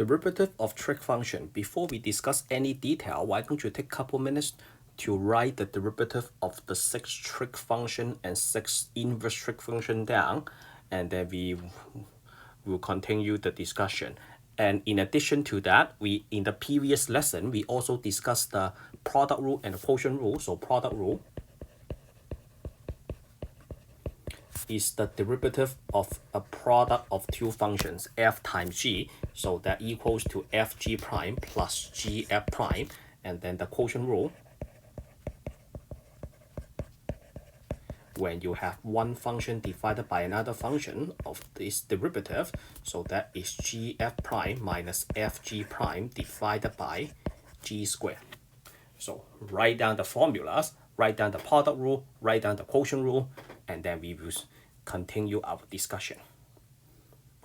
Derivative of trig function. Before we discuss any detail, why don't you take a couple minutes to write the derivative of the 6 trig function and 6 inverse trig function down, and then we will continue the discussion. And in addition to that, in the previous lesson, we also discussed the product rule and the quotient rule. So product rule is the derivative of a product of two functions, f times g, so that equals to fg prime plus gf prime. And then the quotient rule, when you have one function divided by another function of this derivative, so that is gf prime minus fg prime divided by g squared. So write down the formulas, write down the product rule, write down the quotient rule, and then we will continue our discussion.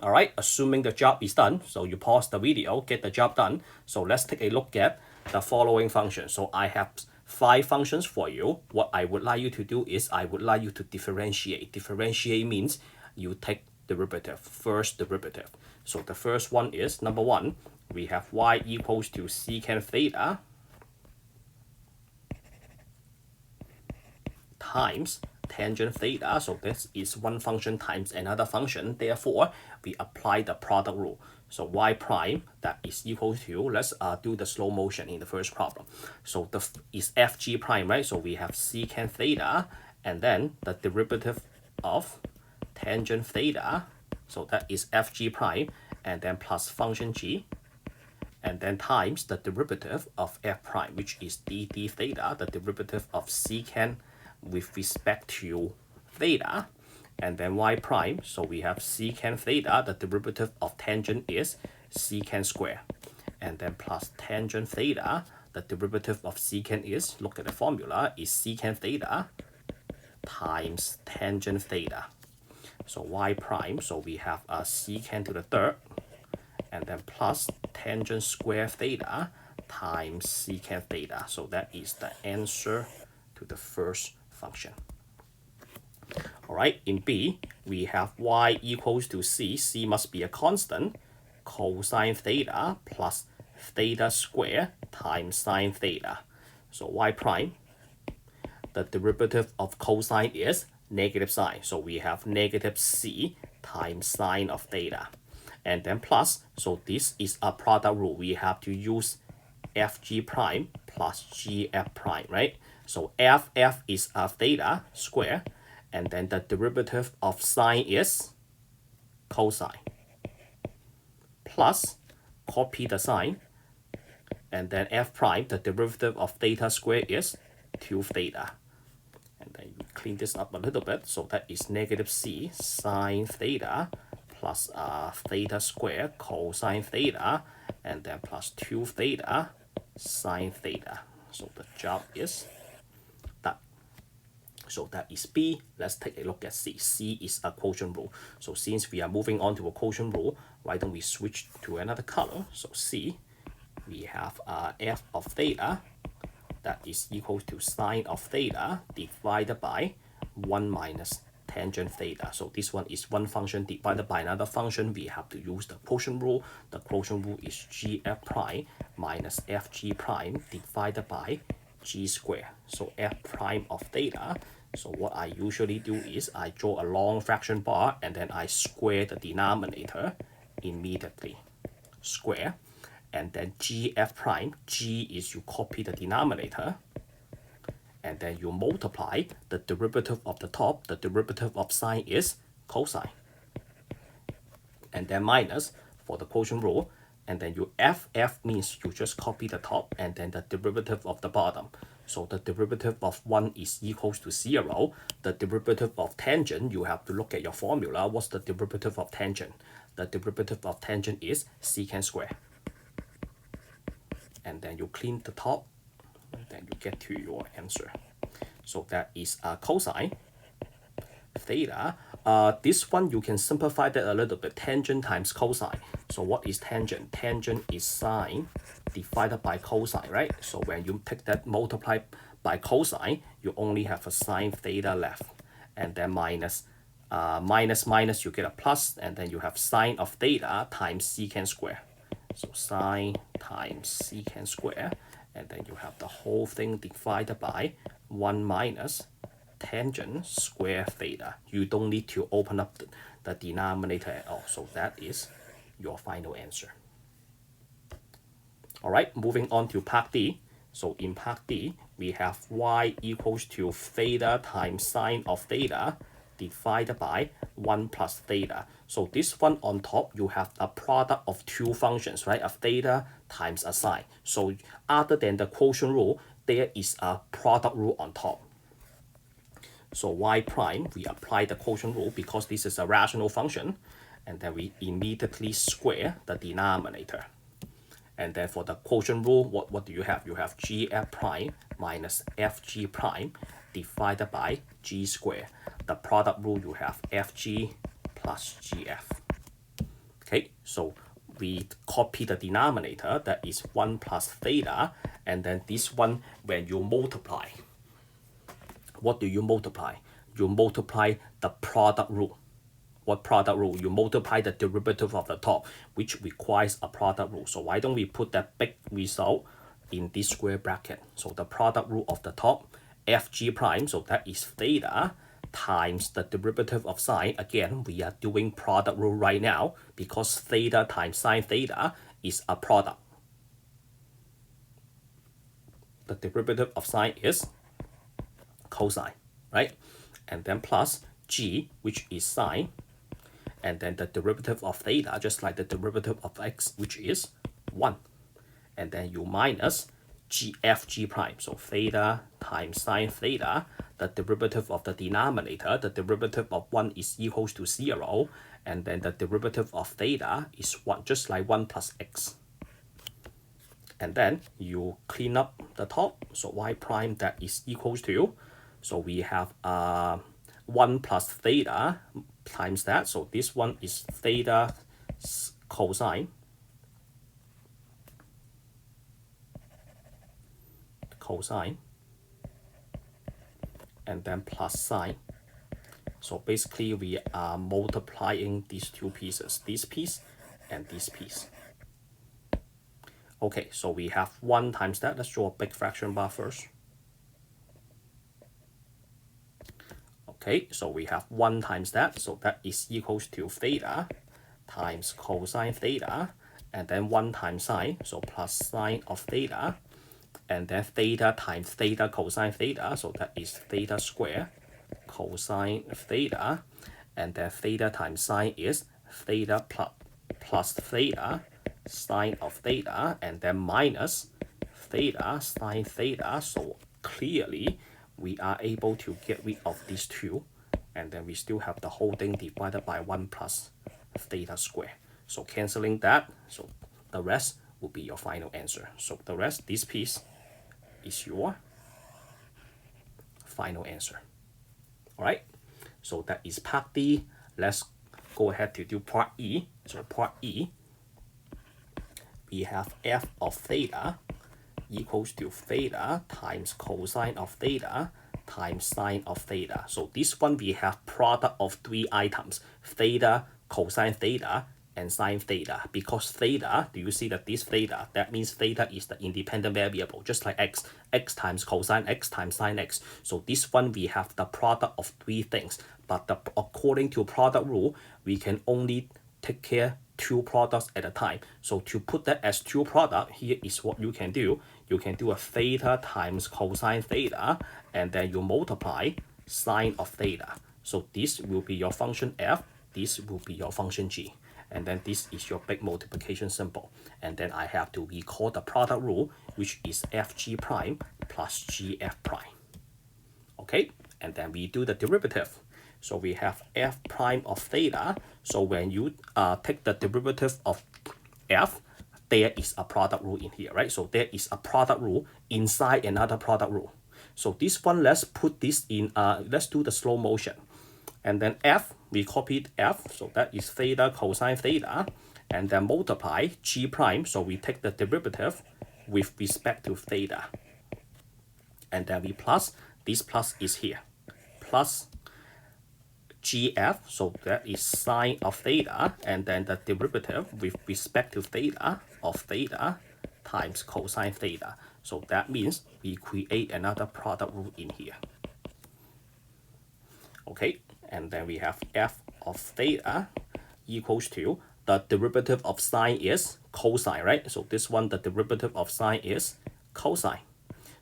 All right, assuming the job is done, so you pause the video, get the job done. So let's take a look at the following functions. So I have 5 functions for you. What I would like you to do is I would like you to differentiate. Differentiate means you take derivative, first derivative. So the first one is, number 1, we have y equals to secant theta times tangent theta. So this is one function times another function. Therefore, we apply the product rule. So y prime, that is equal to, let's do the slow motion in the first problem. So is fg prime, right? So we have secant theta, and then the derivative of tangent theta. So that is fg prime, and then plus function g, and then times the derivative of f prime, which is dd theta, the derivative of secant with respect to theta, and then y prime. So we have secant theta, the derivative of tangent is secant square, and then plus tangent theta, the derivative of secant is, look at the formula, is secant theta times tangent theta. So y prime, so we have a secant to the third, and then plus tangent square theta times secant theta. So that is the answer to the first function. All right, in B, we have y equals to c. C must be a constant, cosine theta plus theta square times sine theta. So y prime, the derivative of cosine is negative sine. So we have negative c times sine of theta. And then plus, so this is a product rule. We have to use fg prime plus gf prime, right? So f is a theta square, and then the derivative of sine is cosine, plus copy the sine, and then f prime, the derivative of theta square is 2 theta. And then you clean this up a little bit, so that is negative c sine theta plus theta square cosine theta, and then plus 2 theta sine theta. So the job is done. So that is B. Let's take a look at C. C is a quotient rule. So since we are moving on to a quotient rule, why don't we switch to another color? So C, we have f of theta, that is equal to sine of theta divided by 1 minus tangent theta. So this one is one function divided by another function. We have to use the quotient rule. The quotient rule is gf prime minus fg prime divided by g squared. So f prime of theta. So what I usually do is I draw a long fraction bar, and then I square the denominator immediately. Square. And then gf prime, g is you copy the denominator, and then you multiply the derivative of the top. The derivative of sine is cosine, and then minus for the quotient rule, and then you f means you just copy the top, and then the derivative of the bottom. So the derivative of 1 is equals to 0. The derivative of tangent, you have to look at your formula. What's the derivative of tangent? The derivative of tangent is secant square. And then you clean the top, and then you get to your answer. So that is cosine theta. This one you can simplify that a little bit. Tangent times cosine. So what is tangent? Tangent is sine divided by cosine, right? So when you take that multiply by cosine, you only have a sine theta left, and then minus minus you get a plus, and then you have sine of theta times secant square. So sine times secant square, and then you have the whole thing divided by 1 minus tangent square theta. You don't need to open up the denominator at all. So that is your final answer. All right, moving on to part D. So in part D, we have y equals to theta times sine of theta divided by 1 plus theta. So this one on top, you have a product of two functions, right? A theta times a sine. So other than the quotient rule, there is a product rule on top. So y prime, we apply the quotient rule because this is a rational function, and then we immediately square the denominator. And then for the quotient rule, what do you have? You have gf prime minus fg prime divided by g squared. The product rule, you have fg plus gf. Okay, so we copy the denominator, that is 1 plus theta, and then this one, when you multiply, what do you multiply? You multiply the product rule. What product rule? You multiply the derivative of the top, which requires a product rule. So why don't we put that big result in this square bracket? So the product rule of the top, fg prime, so that is theta times the derivative of sine. Again, we are doing product rule right now because theta times sine theta is a product. The derivative of sine is cosine, right? And then plus g, which is sine, and then the derivative of theta, just like the derivative of x, which is 1. And then you minus fg prime. So theta times sine theta, the derivative of the denominator, the derivative of 1 is equals to 0, and then the derivative of theta is 1, just like 1 plus x. And then you clean up the top, so y prime, that is equals to, so we have 1 plus theta times that, so this one is theta cosine, and then plus sine. So basically we are multiplying these two pieces, this piece and this piece. Okay, so we have 1 times that. Let's draw a big fraction bar first. Okay, so we have 1 times that, so that is equals to theta times cosine theta, and then 1 times sine, so plus sine of theta, and then theta times theta cosine theta, so that is theta squared cosine theta, and then theta times sine is theta plus theta sine of theta, and then minus theta sine theta. So clearly we are able to get rid of these two, and then we still have the whole thing divided by 1 plus theta squared. So cancelling that, so the rest will be your final answer. So the rest, this piece is your final answer. All right, so that is part D. Let's go ahead to do part E. So part E, we have f of theta equals to theta times cosine of theta times sine of theta. So this one we have product of 3 items, theta, cosine theta, and sine theta. Because theta, do you see that this theta, that means theta is the independent variable, just like x, x times cosine x times sine x. So this one we have the product of 3 things, but according to product rule, we can only take care 2 products at a time. So to put that as 2 products, here is what you can do. You can do a theta times cosine theta, and then you multiply sine of theta. So this will be your function f, this will be your function g. And then this is your big multiplication symbol. And then I have to recall the product rule, which is fg prime plus gf prime. Okay, and then we do the derivative. So we have f prime of theta. So when you take the derivative of f, there is a product rule in here, right? So there is a product rule inside another product rule. So this one, let's put this in, let's do the slow motion. And then f, we copied f, so that is theta cosine theta, and then multiply g prime, so we take the derivative with respect to theta. And then we plus, this plus is here, plus GF, so that is sine of theta, and then the derivative with respect to theta of theta times cosine theta. So that means we create another product rule in here. Okay, and then we have f of theta equals to the derivative of sine is cosine, right? So this one, the derivative of sine is cosine.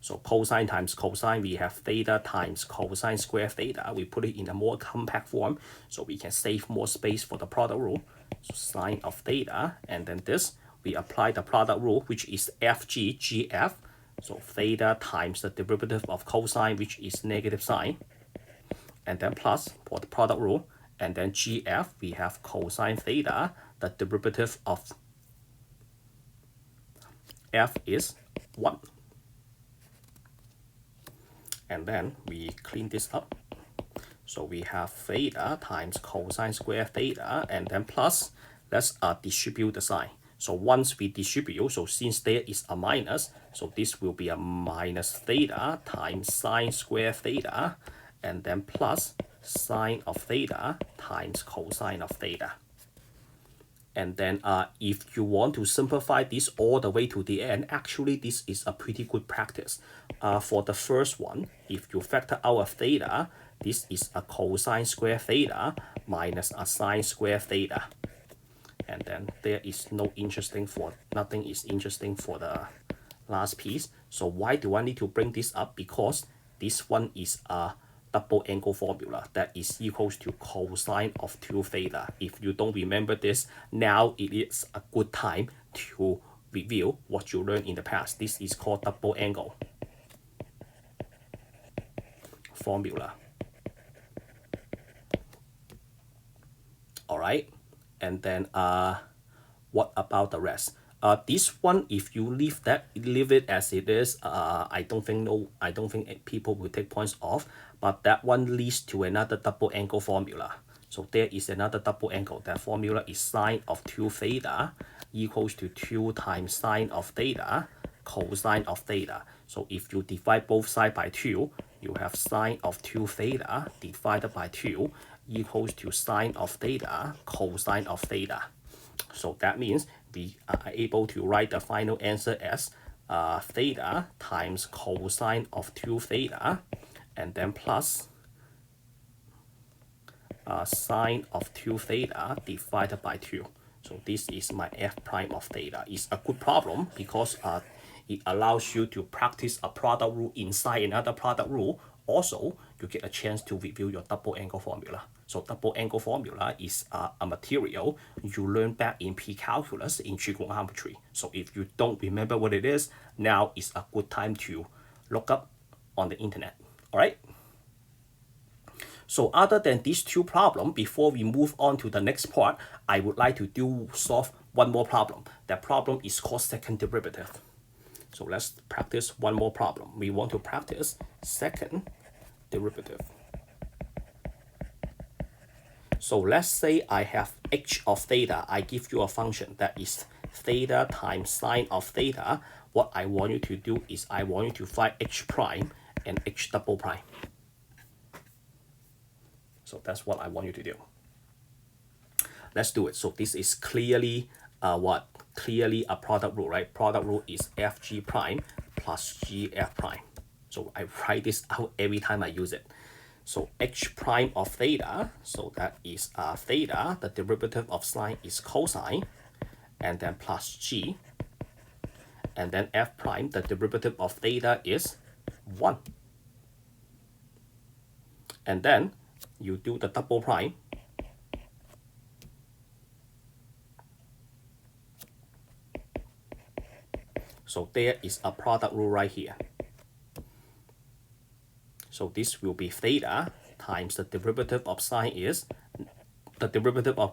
So cosine times cosine, we have theta times cosine square theta. We put it in a more compact form so we can save more space for the product rule. So sine of theta, and then this, we apply the product rule, which is FG, So theta times the derivative of cosine, which is negative sine, and then plus for the product rule, and then GF, we have cosine theta, the derivative of F is 1. And then we clean this up. So we have theta times cosine square theta, and then plus, let's distribute the sign. So once we distribute, so since there is a minus, so this will be a minus theta times sine square theta, and then plus sine of theta times cosine of theta. And then if you want to simplify this all the way to the end, actually this is a pretty good practice. For the first one, if you factor out a theta, this is a cosine square theta minus a sine square theta. And then there is nothing is interesting for the last piece. So why do I need to bring this up? Because this one is a double angle formula that is equals to cosine of 2 theta. If you don't remember this, now it is a good time to review what you learned in the past. This is called double angle formula. All right, and then what about the rest? This one, if you leave it as it is, I don't think people will take points off. But that one leads to another double angle formula. So there is another double angle. That formula is sine of 2 theta equals to 2 times sine of theta cosine of theta. So if you divide both sides by 2, you have sine of 2 theta divided by 2 equals to sine of theta cosine of theta. So that means we are able to write the final answer as theta times cosine of 2 theta, and then plus sine of 2 theta divided by 2. So this is my f prime of theta. It's a good problem because it allows you to practice a product rule inside another product rule. Also, you get a chance to review your double angle formula. So double angle formula is a material you learn back in pre-calculus in trigonometry. So if you don't remember what it is, now is a good time to look up on the internet. All right. So other than these two problems, before we move on to the next part, I would like to solve one more problem. That problem is called second derivative. So let's practice one more problem. We want to practice second derivative. So let's say I have h of theta. I give you a function that is theta times sine of theta. What I want you to do is I want you to find h prime and h double prime. So that's what I want you to do. Let's do it. So this is clearly Clearly a product rule, right? Product rule is fg prime plus gf prime. So I write this out every time I use it. So h prime of theta, so that is theta, the derivative of sine is cosine, and then plus g, and then f prime, the derivative of theta is 1. And then you do the double prime. So there is a product rule right here. So this will be theta times the derivative of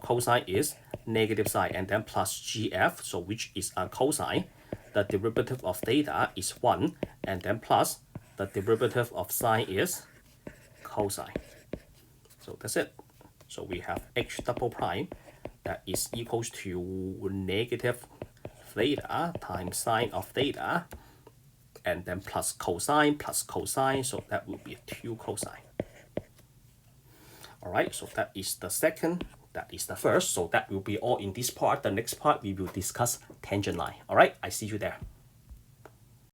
cosine is negative sine, and then plus gf, so which is a cosine. The derivative of theta is 1, and then plus the derivative of sine is cosine. So that's it. So we have h double prime that is equals to negative theta times sine of theta, and then plus cosine, so that will be 2 cosine. All right, so that is the second, that is the first. So that will be all in this part. The next part, we will discuss tangent line. All right, I see you there.